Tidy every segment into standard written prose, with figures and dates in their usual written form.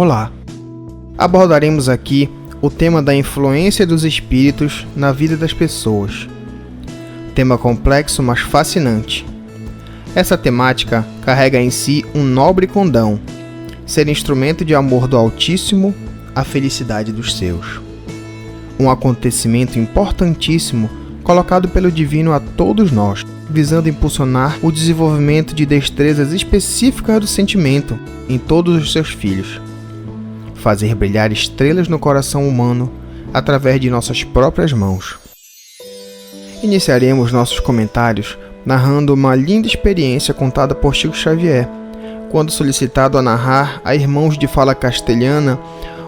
Olá! Abordaremos aqui o tema da influência dos espíritos na vida das pessoas. Tema complexo, mas fascinante. Essa temática carrega em si um nobre condão, ser instrumento de amor do Altíssimo à felicidade dos seus. Um acontecimento importantíssimo colocado pelo Divino a todos nós, visando impulsionar o desenvolvimento de destrezas específicas do sentimento em todos os seus filhos. Fazer brilhar estrelas no coração humano através de nossas próprias mãos. Iniciaremos nossos comentários narrando uma linda experiência contada por Chico Xavier, quando solicitado a narrar a irmãos de fala castelhana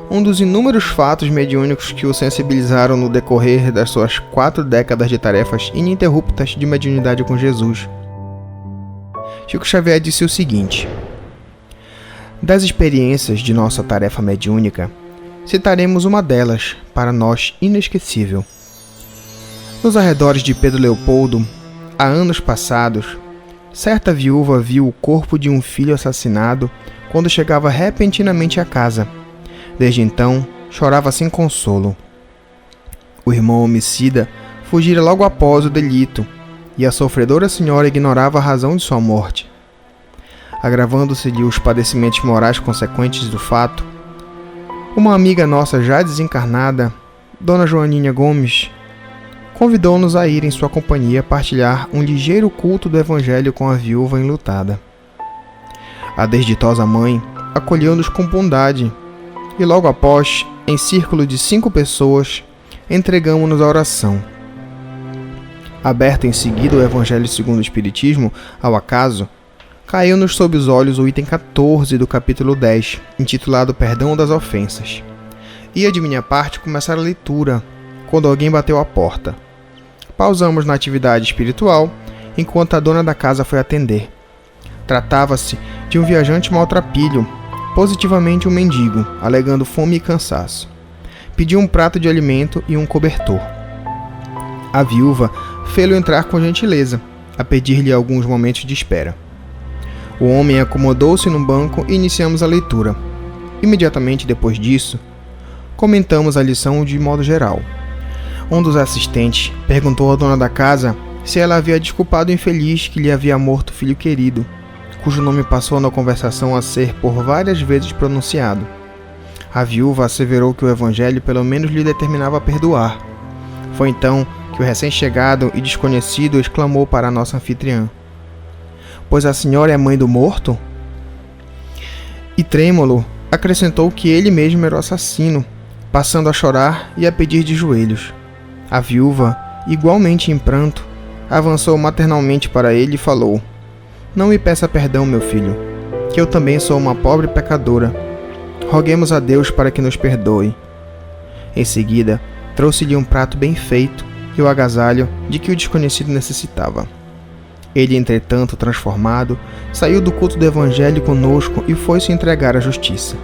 um dos inúmeros fatos mediúnicos que o sensibilizaram no decorrer das suas 4 décadas de tarefas ininterruptas de mediunidade com Jesus. Chico Xavier disse o seguinte: das experiências de nossa tarefa mediúnica, citaremos uma delas, para nós inesquecível. Nos arredores de Pedro Leopoldo, há anos passados, certa viúva viu o corpo de um filho assassinado quando chegava repentinamente à casa. Desde então, chorava sem consolo. O irmão homicida fugira logo após o delito, e a sofredora senhora ignorava a razão de sua morte. Agravando-se-lhe os padecimentos morais consequentes do fato, uma amiga nossa já desencarnada, Dona Joaninha Gomes, convidou-nos a ir em sua companhia partilhar um ligeiro culto do Evangelho com a viúva enlutada. A desditosa mãe acolheu-nos com bondade, e logo após, em círculo de 5 pessoas, entregamo-nos à oração. Aberto em seguida o Evangelho segundo o Espiritismo, ao acaso, caiu-nos sob os olhos o item 14 do capítulo 10, intitulado Perdão das Ofensas. Ia de minha parte começar a leitura, quando alguém bateu à porta. Pausamos na atividade espiritual, enquanto a dona da casa foi atender. Tratava-se de um viajante maltrapilho, positivamente um mendigo, alegando fome e cansaço. Pediu um prato de alimento e um cobertor. A viúva fê-lo entrar com gentileza, a pedir-lhe alguns momentos de espera. O homem acomodou-se num banco e iniciamos a leitura. Imediatamente depois disso, comentamos a lição de modo geral. Um dos assistentes perguntou à dona da casa se ela havia desculpado o infeliz que lhe havia morto o filho querido, cujo nome passou na conversação a ser por várias vezes pronunciado. A viúva asseverou que o Evangelho pelo menos lhe determinava a perdoar. Foi então que o recém-chegado e desconhecido exclamou para a nossa anfitriã: "Pois a senhora é mãe do morto?" E trêmulo acrescentou que ele mesmo era o assassino, passando a chorar e a pedir de joelhos. A viúva, igualmente em pranto, avançou maternalmente para ele e falou: "Não me peça perdão, meu filho, que eu também sou uma pobre pecadora. Roguemos a Deus para que nos perdoe." Em seguida, trouxe-lhe um prato bem feito e o agasalho de que o desconhecido necessitava. Ele, entretanto, transformado, saiu do culto do Evangelho conosco e foi se entregar à justiça.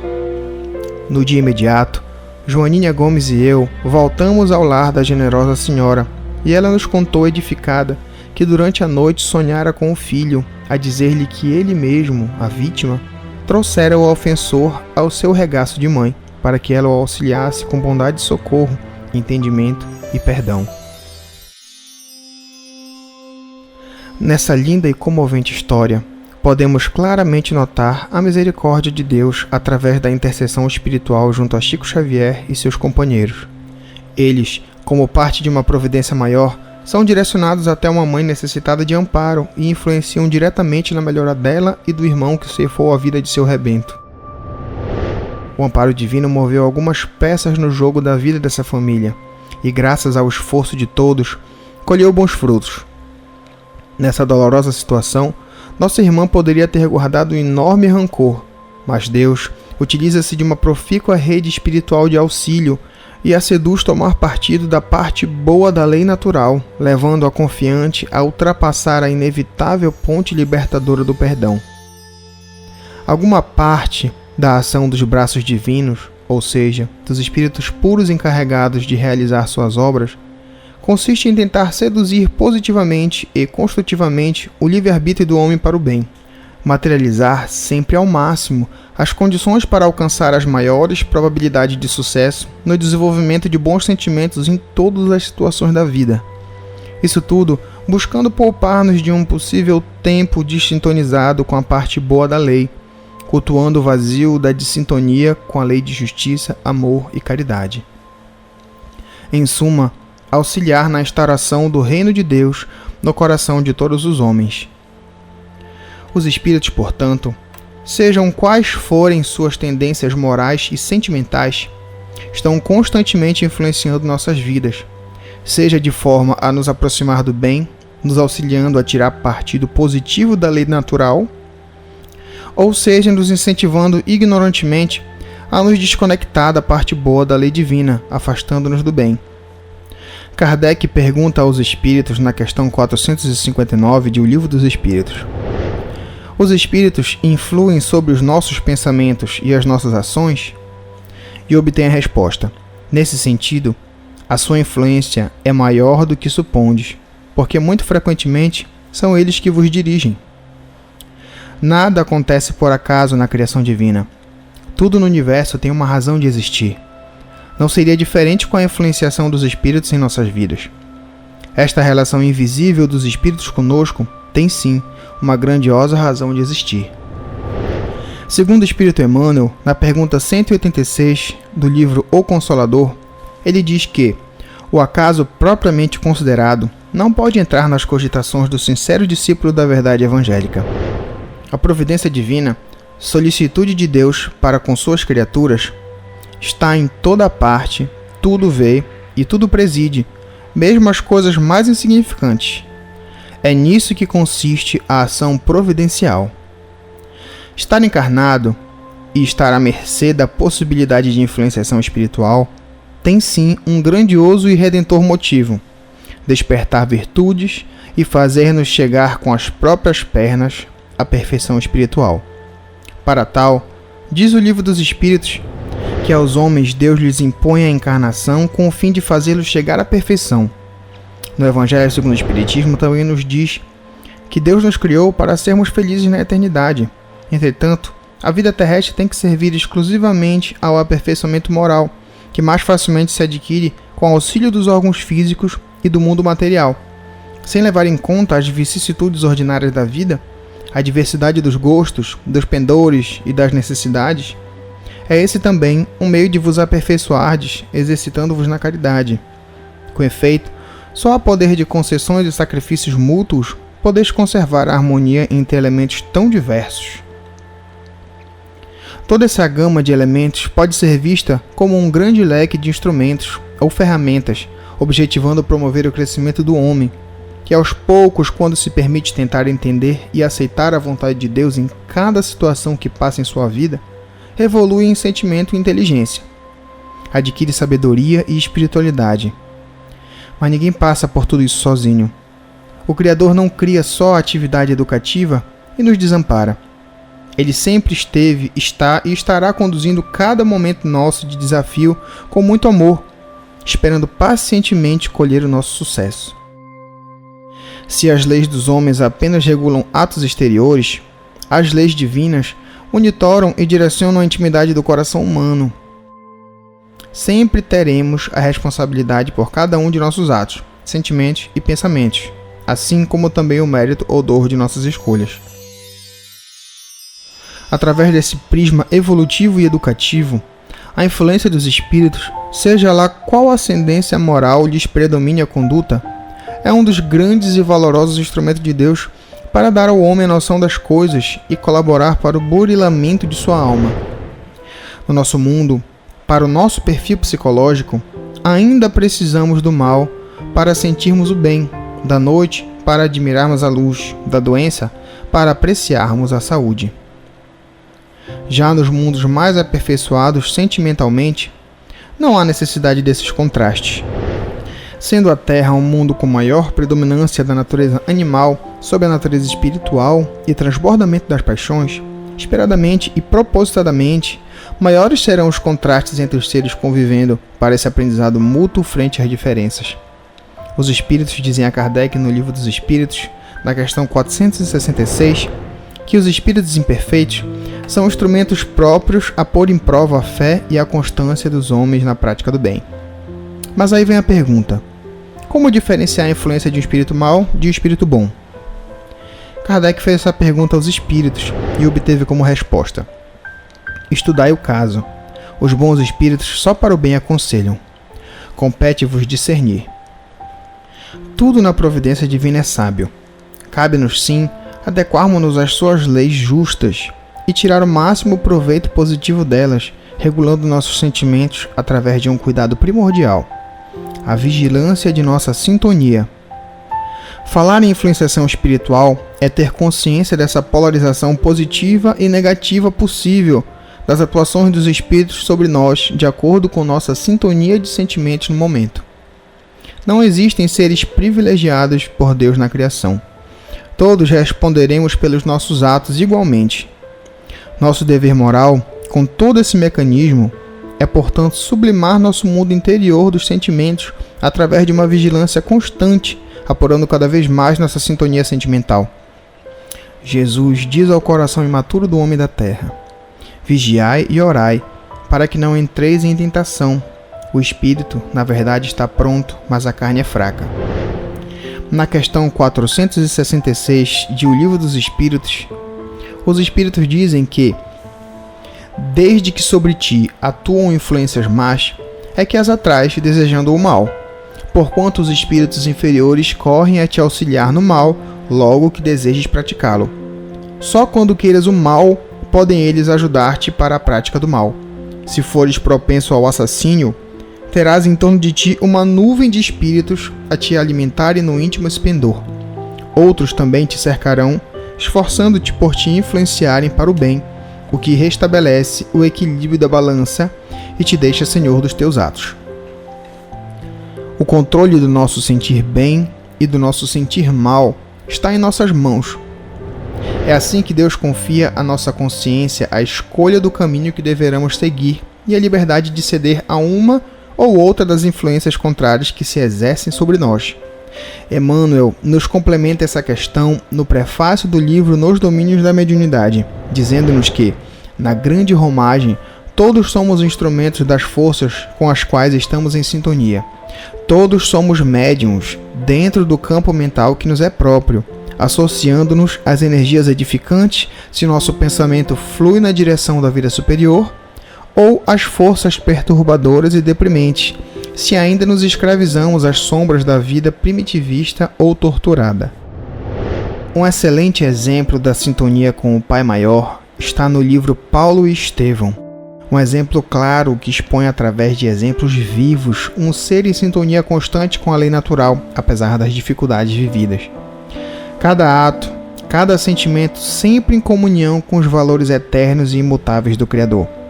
No dia imediato, Joaninha Gomes e eu voltamos ao lar da generosa senhora, e ela nos contou edificada que durante a noite sonhara com o filho, a dizer-lhe que ele mesmo, a vítima, trouxera o ofensor ao seu regaço de mãe, para que ela o auxiliasse com bondade e socorro, entendimento e perdão. Nessa linda e comovente história, podemos claramente notar a misericórdia de Deus através da intercessão espiritual junto a Chico Xavier e seus companheiros. Eles, como parte de uma providência maior, são direcionados até uma mãe necessitada de amparo e influenciam diretamente na melhora dela e do irmão que ceifou a vida de seu rebento. O amparo divino moveu algumas peças no jogo da vida dessa família, e graças ao esforço de todos, colheu bons frutos. Nessa dolorosa situação, nossa irmã poderia ter guardado um enorme rancor, mas Deus utiliza-se de uma profícua rede espiritual de auxílio e a seduz tomar partido da parte boa da lei natural, levando a confiante a ultrapassar a inevitável ponte libertadora do perdão. Alguma parte da ação dos braços divinos, ou seja, dos espíritos puros encarregados de realizar suas obras, consiste em tentar seduzir positivamente e construtivamente o livre-arbítrio do homem para o bem. materializar sempre ao máximo as condições para alcançar as maiores probabilidades de sucesso no desenvolvimento de bons sentimentos em todas as situações da vida. Isso tudo buscando poupar-nos de um possível tempo desintonizado com a parte boa da lei, cultuando o vazio da dissintonia com a lei de justiça, amor e caridade. Em suma, auxiliar na instauração do reino de Deus no coração de todos os homens. Os espíritos, portanto, sejam quais forem suas tendências morais e sentimentais, estão constantemente influenciando nossas vidas, seja de forma a nos aproximar do bem, nos auxiliando a tirar partido positivo da lei natural, ou seja, nos incentivando ignorantemente a nos desconectar da parte boa da lei divina, afastando-nos do bem. Kardec pergunta aos espíritos na questão 459 de O Livro dos Espíritos: os espíritos influem sobre os nossos pensamentos e as nossas ações? E obtém a resposta: nesse sentido, a sua influência é maior do que supondes, porque muito frequentemente são eles que vos dirigem. Nada acontece por acaso na criação divina. Tudo no universo tem uma razão de existir. Não seria diferente com a influenciação dos espíritos em nossas vidas. Esta relação invisível dos espíritos conosco tem sim uma grandiosa razão de existir. Segundo o Espírito Emmanuel, na pergunta 186 do livro O Consolador, ele diz que o acaso propriamente considerado não pode entrar nas cogitações do sincero discípulo da verdade evangélica. A providência divina, solicitude de Deus para com suas criaturas, está em toda parte, tudo vê e tudo preside, mesmo as coisas mais insignificantes. É nisso que consiste a ação providencial. Estar encarnado e estar à mercê da possibilidade de influenciação espiritual tem sim um grandioso e redentor motivo: despertar virtudes e fazer-nos chegar com as próprias pernas à perfeição espiritual. Para tal, diz o Livro dos Espíritos que aos homens Deus lhes impõe a encarnação com o fim de fazê-los chegar à perfeição. No Evangelho segundo o Espiritismo também nos diz que Deus nos criou para sermos felizes na eternidade. Entretanto, a vida terrestre tem que servir exclusivamente ao aperfeiçoamento moral, que mais facilmente se adquire com o auxílio dos órgãos físicos e do mundo material. Sem levar em conta as vicissitudes ordinárias da vida, a diversidade dos gostos, dos pendores e das necessidades, é esse também um meio de vos aperfeiçoardes, exercitando-vos na caridade. Com efeito, só a poder de concessões e sacrifícios mútuos podeis conservar a harmonia entre elementos tão diversos. Toda essa gama de elementos pode ser vista como um grande leque de instrumentos ou ferramentas, objetivando promover o crescimento do homem, que aos poucos, quando se permite tentar entender e aceitar a vontade de Deus em cada situação que passa em sua vida, evolui em sentimento e inteligência, adquire sabedoria e espiritualidade. Mas ninguém passa por tudo isso sozinho. O Criador não cria só a atividade educativa e nos desampara. Ele sempre esteve, está e estará conduzindo cada momento nosso de desafio com muito amor, esperando pacientemente colher o nosso sucesso. Se as leis dos homens apenas regulam atos exteriores, as leis divinas monitoram e direcionam a intimidade do coração humano. Sempre teremos a responsabilidade por cada um de nossos atos, sentimentos e pensamentos, assim como também o mérito ou dor de nossas escolhas. Através desse prisma evolutivo e educativo, a influência dos espíritos, seja lá qual ascendência moral lhes predomine a conduta, é um dos grandes e valorosos instrumentos de Deus para dar ao homem a noção das coisas e colaborar para o burilamento de sua alma. No nosso mundo, para o nosso perfil psicológico, ainda precisamos do mal para sentirmos o bem, da noite para admirarmos a luz, da doença para apreciarmos a saúde. Já nos mundos mais aperfeiçoados sentimentalmente, não há necessidade desses contrastes. Sendo a Terra um mundo com maior predominância da natureza animal sobre a natureza espiritual e transbordamento das paixões, esperadamente e propositadamente, maiores serão os contrastes entre os seres convivendo para esse aprendizado mútuo frente às diferenças. Os espíritos dizem a Kardec no Livro dos Espíritos, na questão 466, que os espíritos imperfeitos são instrumentos próprios a pôr em prova a fé e a constância dos homens na prática do bem. Mas aí vem a pergunta: como diferenciar a influência de um espírito mau de um espírito bom? Kardec fez essa pergunta aos espíritos e obteve como resposta: estudai o caso. Os bons espíritos só para o bem aconselham. Compete-vos discernir. Tudo na providência divina é sábio. Cabe-nos, sim, adequarmos-nos às suas leis justas e tirar o máximo proveito positivo delas, regulando nossos sentimentos através de um cuidado primordial: a vigilância de nossa sintonia. Falar em influenciação espiritual é ter consciência dessa polarização positiva e negativa possível das atuações dos espíritos sobre nós, de acordo com nossa sintonia de sentimentos no momento. Não existem seres privilegiados por Deus na criação. Todos responderemos pelos nossos atos igualmente. Nosso dever moral, com todo esse mecanismo, é, portanto, sublimar nosso mundo interior dos sentimentos através de uma vigilância constante, apurando cada vez mais nossa sintonia sentimental. Jesus diz ao coração imaturo do homem da terra: vigiai e orai, para que não entreis em tentação. O espírito, na verdade, está pronto, mas a carne é fraca. Na questão 466 de O Livro dos Espíritos, os espíritos dizem que, desde que sobre ti atuam influências más, é que as atrais desejando o mal, porquanto os espíritos inferiores correm a te auxiliar no mal, logo que desejes praticá-lo. Só quando queiras o mal, podem eles ajudar-te para a prática do mal. Se fores propenso ao assassínio, terás em torno de ti uma nuvem de espíritos a te alimentarem no íntimo esplendor. Outros também te cercarão, esforçando-te por te influenciarem para o bem, o que restabelece o equilíbrio da balança e te deixa senhor dos teus atos. O controle do nosso sentir bem e do nosso sentir mal está em nossas mãos. É assim que Deus confia à nossa consciência a escolha do caminho que deveremos seguir e a liberdade de ceder a uma ou outra das influências contrárias que se exercem sobre nós. Emmanuel nos complementa essa questão no prefácio do livro Nos Domínios da Mediunidade, dizendo-nos que, na grande romagem, todos somos instrumentos das forças com as quais estamos em sintonia. Todos somos médiuns dentro do campo mental que nos é próprio, associando-nos às energias edificantes se nosso pensamento flui na direção da vida superior, ou às forças perturbadoras e deprimentes, se ainda nos escravizamos às sombras da vida primitivista ou torturada. Um excelente exemplo da sintonia com o Pai Maior está no livro Paulo e Estevão. Um exemplo claro que expõe através de exemplos vivos um ser em sintonia constante com a lei natural, apesar das dificuldades vividas. Cada ato, cada sentimento sempre em comunhão com os valores eternos e imutáveis do Criador.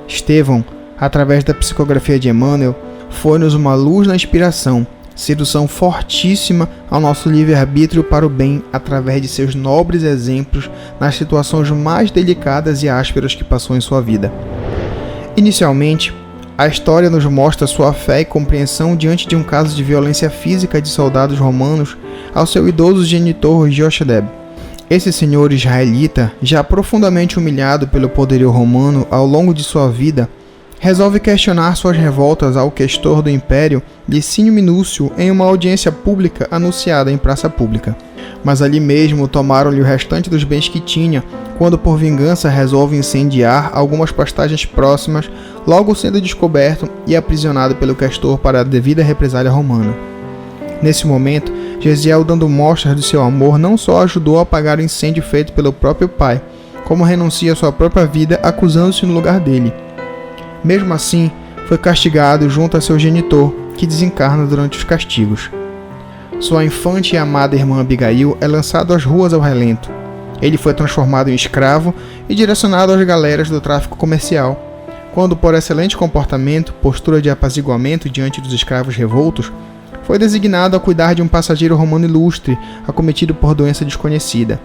Estevão, através da psicografia de Emmanuel, foi-nos uma luz na inspiração, sedução fortíssima ao nosso livre-arbítrio para o bem através de seus nobres exemplos nas situações mais delicadas e ásperas que passou em sua vida. Inicialmente, a história nos mostra sua fé e compreensão diante de um caso de violência física de soldados romanos ao seu idoso genitor Jochebed. Esse senhor israelita, já profundamente humilhado pelo poderio romano ao longo de sua vida, resolve questionar suas revoltas ao questor do império, Licínio Minúcio, em uma audiência pública anunciada em praça pública. Mas ali mesmo tomaram-lhe o restante dos bens que tinha, quando por vingança resolve incendiar algumas pastagens próximas, logo sendo descoberto e aprisionado pelo questor para a devida represália romana. Nesse momento, Gesiel, dando mostras de seu amor, não só ajudou a apagar o incêndio feito pelo próprio pai, como renuncia à sua própria vida, acusando-se no lugar dele. Mesmo assim, foi castigado junto a seu genitor, que desencarna durante os castigos. Sua infante e amada irmã Abigail é lançado às ruas ao relento. Ele foi transformado em escravo e direcionado às galeras do tráfico comercial, quando, por excelente comportamento, postura de apaziguamento diante dos escravos revoltos, foi designado a cuidar de um passageiro romano ilustre, acometido por doença desconhecida.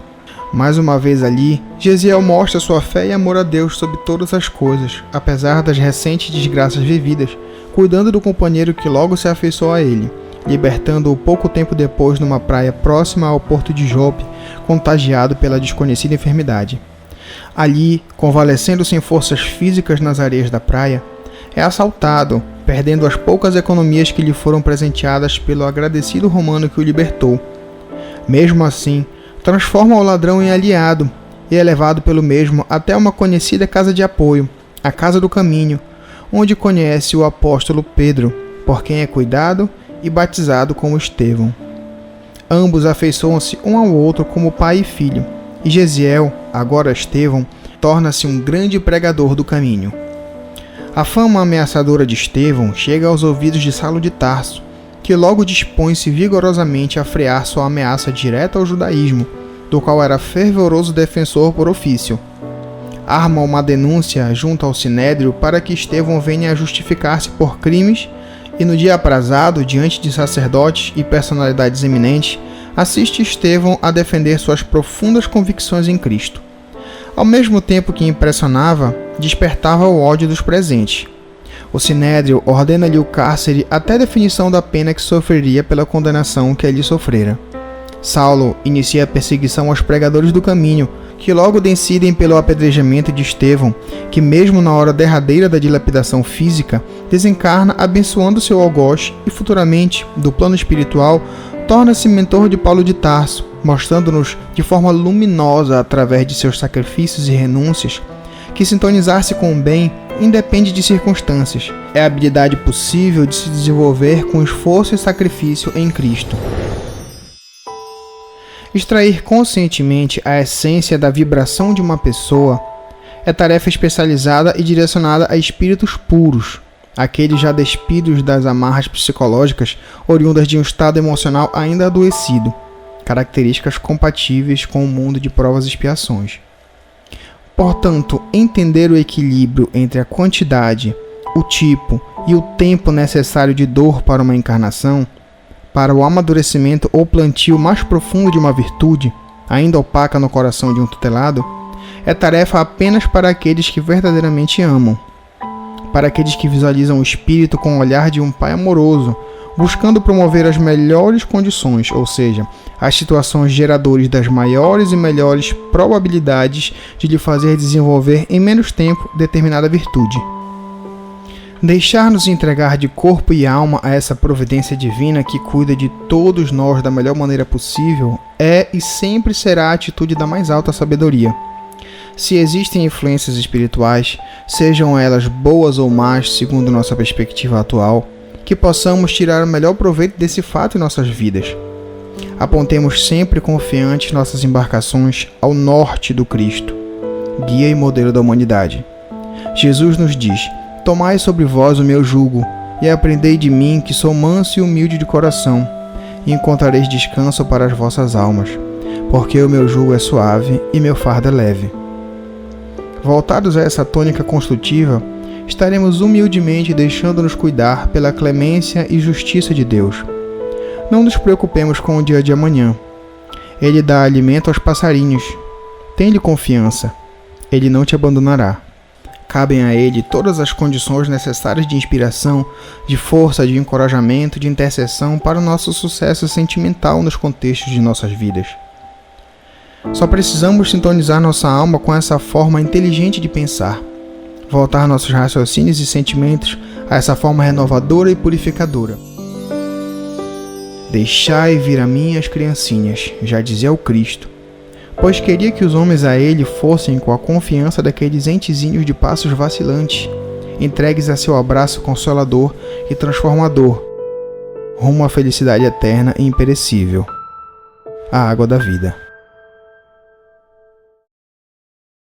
Mais uma vez ali, Gesiel mostra sua fé e amor a Deus sobre todas as coisas, apesar das recentes desgraças vividas, cuidando do companheiro que logo se afeiçoou a ele, libertando-o pouco tempo depois numa praia próxima ao porto de Jope, contagiado pela desconhecida enfermidade. Ali, convalescendo sem forças físicas nas areias da praia, é assaltado, perdendo as poucas economias que lhe foram presenteadas pelo agradecido romano que o libertou. Mesmo assim, transforma o ladrão em aliado e é levado pelo mesmo até uma conhecida casa de apoio, a Casa do Caminho, onde conhece o apóstolo Pedro, por quem é cuidado e batizado como Estevão. Ambos afeiçoam-se um ao outro como pai e filho, e Gesiel, agora Estevão, torna-se um grande pregador do caminho. A fama ameaçadora de Estevão chega aos ouvidos de Saulo de Tarso, que logo dispõe-se vigorosamente a frear sua ameaça direta ao judaísmo, do qual era fervoroso defensor por ofício. Arma uma denúncia junto ao Sinédrio para que Estevão venha a justificar-se por crimes e no dia aprazado, diante de sacerdotes e personalidades eminentes, assiste Estevão a defender suas profundas convicções em Cristo. Ao mesmo tempo que impressionava, despertava o ódio dos presentes. O Sinédrio ordena-lhe o cárcere até definição da pena que sofreria pela condenação que ele sofrera. Saulo inicia a perseguição aos pregadores do caminho, que logo decidem pelo apedrejamento de Estevão, que mesmo na hora derradeira da dilapidação física, desencarna abençoando seu algoz e futuramente, do plano espiritual, torna-se mentor de Paulo de Tarso, mostrando-nos de forma luminosa, através de seus sacrifícios e renúncias, que sintonizar-se com o bem independe de circunstâncias. É a habilidade possível de se desenvolver com esforço e sacrifício em Cristo. Extrair conscientemente a essência da vibração de uma pessoa é tarefa especializada e direcionada a espíritos puros, aqueles já despidos das amarras psicológicas oriundas de um estado emocional ainda adoecido, características compatíveis com o mundo de provas e expiações. Portanto, entender o equilíbrio entre a quantidade, o tipo e o tempo necessário de dor para uma encarnação, para o amadurecimento ou plantio mais profundo de uma virtude, ainda opaca no coração de um tutelado, é tarefa apenas para aqueles que verdadeiramente amam, para aqueles que visualizam o espírito com o olhar de um pai amoroso, buscando promover as melhores condições, ou seja, as situações geradoras das maiores e melhores probabilidades de lhe fazer desenvolver em menos tempo determinada virtude. Deixar-nos entregar de corpo e alma a essa providência divina que cuida de todos nós da melhor maneira possível é e sempre será a atitude da mais alta sabedoria. Se existem influências espirituais, sejam elas boas ou más segundo nossa perspectiva atual, que possamos tirar o melhor proveito desse fato em nossas vidas. Apontemos sempre confiantes nossas embarcações ao norte do Cristo, guia e modelo da humanidade. Jesus nos diz: tomai sobre vós o meu jugo, e aprendei de mim, que sou manso e humilde de coração, e encontrareis descanso para as vossas almas, porque o meu jugo é suave e meu fardo é leve. Voltados a essa tônica construtiva, estaremos humildemente deixando-nos cuidar pela clemência e justiça de Deus. Não nos preocupemos com o dia de amanhã. Ele dá alimento aos passarinhos. Tem-lhe confiança. Ele não te abandonará. Cabem a ele todas as condições necessárias de inspiração, de força, de encorajamento, de intercessão para o nosso sucesso sentimental nos contextos de nossas vidas. Só precisamos sintonizar nossa alma com essa forma inteligente de pensar, voltar nossos raciocínios e sentimentos a essa forma renovadora e purificadora. Deixai vir a mim as criancinhas, já dizia o Cristo, pois queria que os homens a ele fossem com a confiança daqueles entezinhos de passos vacilantes, entregues a seu abraço consolador e transformador, rumo à felicidade eterna e imperecível, a água da vida.